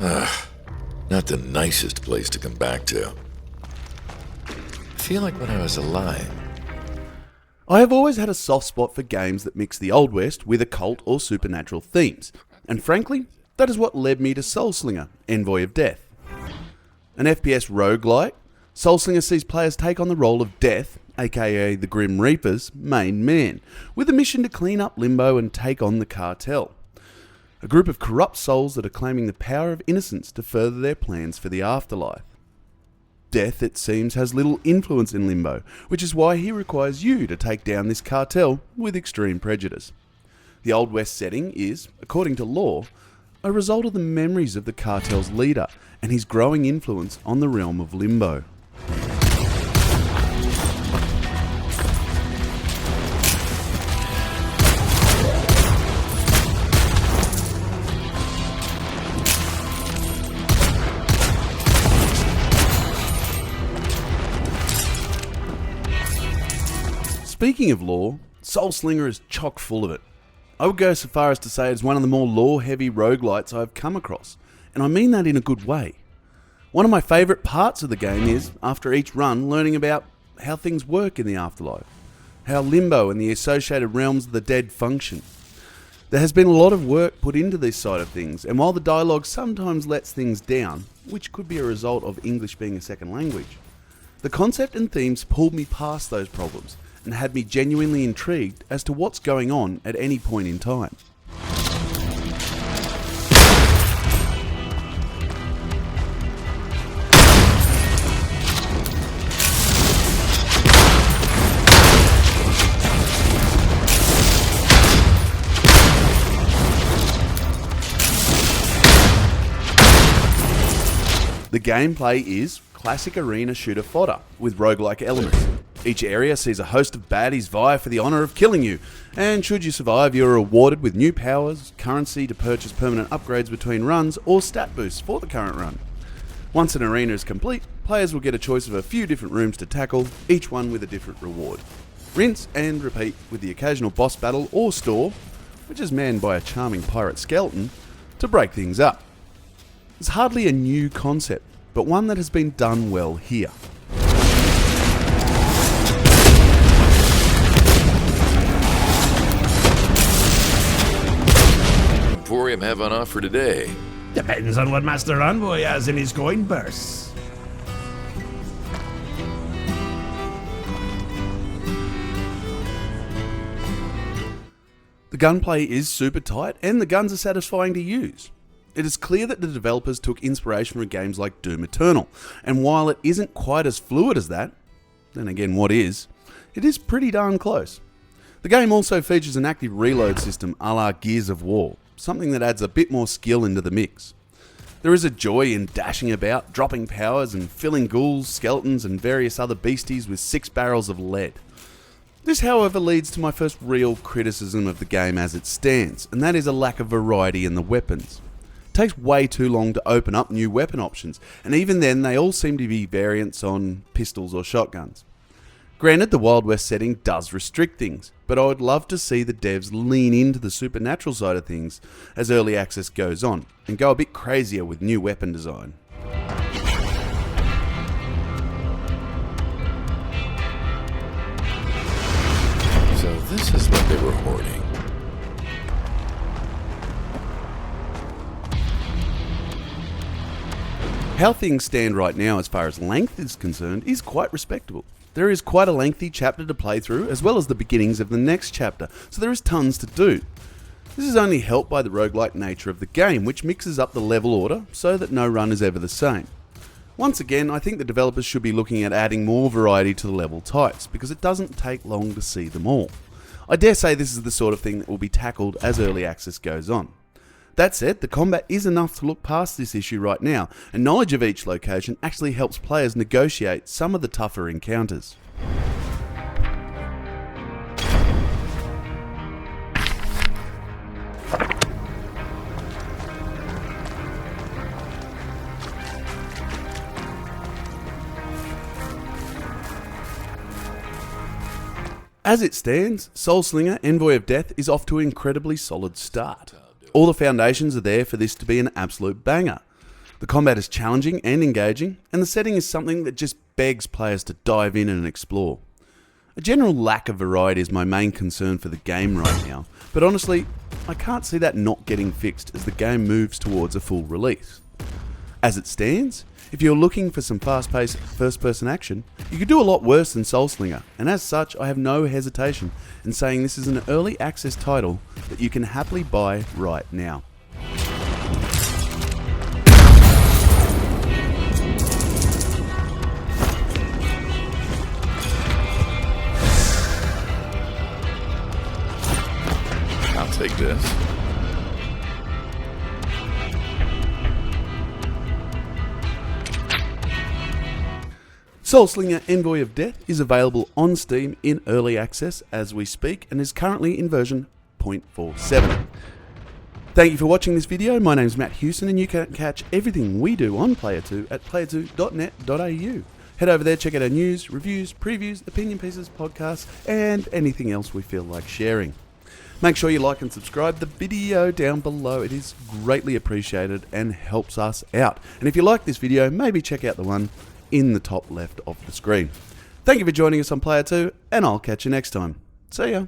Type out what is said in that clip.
Not the nicest place to come back to. I feel like when I was alive. I have always had a soft spot for games that mix the Old West with occult or supernatural themes, and frankly, that is what led me to Soulslinger, Envoy of Death. An FPS rogue-lite, Soulslinger sees players take on the role of Death, aka the Grim Reaper's, main man, with a mission to clean up Limbo and take on the cartel. A group of corrupt souls that are claiming the power of innocence to further their plans for the afterlife. Death, it seems, has little influence in Limbo, which is why he requires you to take down this cartel with extreme prejudice. The Old West setting is, according to lore, a result of the memories of the cartel's leader and his growing influence on the realm of Limbo. Speaking of lore, Soulslinger is chock full of it. I would go so far as to say it's one of the more lore-heavy roguelites I've come across, and I mean that in a good way. One of my favourite parts of the game is, after each run, learning about how things work in the afterlife, how Limbo and the associated realms of the dead function. There has been a lot of work put into this side of things, and while the dialogue sometimes lets things down, which could be a result of English being a second language, the concept and themes pulled me past those problems, and had me genuinely intrigued as to what's going on at any point in time. The gameplay is classic arena shooter fodder with roguelike elements. Each area sees a host of baddies vie for the honour of killing you, and should you survive, you are rewarded with new powers, currency to purchase permanent upgrades between runs, or stat boosts for the current run. Once an arena is complete, players will get a choice of a few different rooms to tackle, each one with a different reward. Rinse and repeat with the occasional boss battle or store, which is manned by a charming pirate skeleton, to break things up. It's hardly a new concept, but one that has been done well here. Emporium have on offer today? Depends on what Master Envoy has in his coin purse. The gunplay is super tight and the guns are satisfying to use. It is clear that the developers took inspiration from games like Doom Eternal, and while it isn't quite as fluid as that, then again what is, it is pretty darn close. The game also features an active reload system a la Gears of War, something that adds a bit more skill into the mix. There is a joy in dashing about, dropping powers and filling ghouls, skeletons and various other beasties with 6 barrels of lead. This however leads to my first real criticism of the game as it stands, and that is a lack of variety in the weapons. It takes way too long to open up new weapon options, and even then they all seem to be variants on pistols or shotguns. Granted, the Wild West setting does restrict things, but I would love to see the devs lean into the supernatural side of things as early access goes on, and go a bit crazier with new weapon design. So this is what they were hoarding. How things stand right now as far as length is concerned is quite respectable. There is quite a lengthy chapter to play through, as well as the beginnings of the next chapter, so there is tons to do. This is only helped by the roguelike nature of the game, which mixes up the level order so that no run is ever the same. Once again, I think the developers should be looking at adding more variety to the level types, because it doesn't take long to see them all. I dare say this is the sort of thing that will be tackled as early access goes on. That said, the combat is enough to look past this issue right now, and knowledge of each location actually helps players negotiate some of the tougher encounters. As it stands, Soulslinger Envoy of Death is off to an incredibly solid start. All the foundations are there for this to be an absolute banger. The combat is challenging and engaging, and the setting is something that just begs players to dive in and explore. A general lack of variety is my main concern for the game right now, but honestly, I can't see that not getting fixed as the game moves towards a full release. As it stands, if you're looking for some fast-paced first-person action, you could do a lot worse than Soulslinger, and as such, I have no hesitation in saying this is an early access title that you can happily buy right now. I'll take this. Soulslinger Envoy of Death is available on Steam in early access as we speak and is currently in version 0.47. Thank you for watching this video. My name is Matt Hewson and you can catch everything we do on Player 2 at player2.net.au. Head over there, check out our news, reviews, previews, opinion pieces, podcasts, and anything else we feel like sharing. Make sure you like and subscribe the video down below. It is greatly appreciated and helps us out. And if you like this video, maybe check out the one in the top left of the screen. Thank you for joining us on Player 2, and I'll catch you next time. See ya.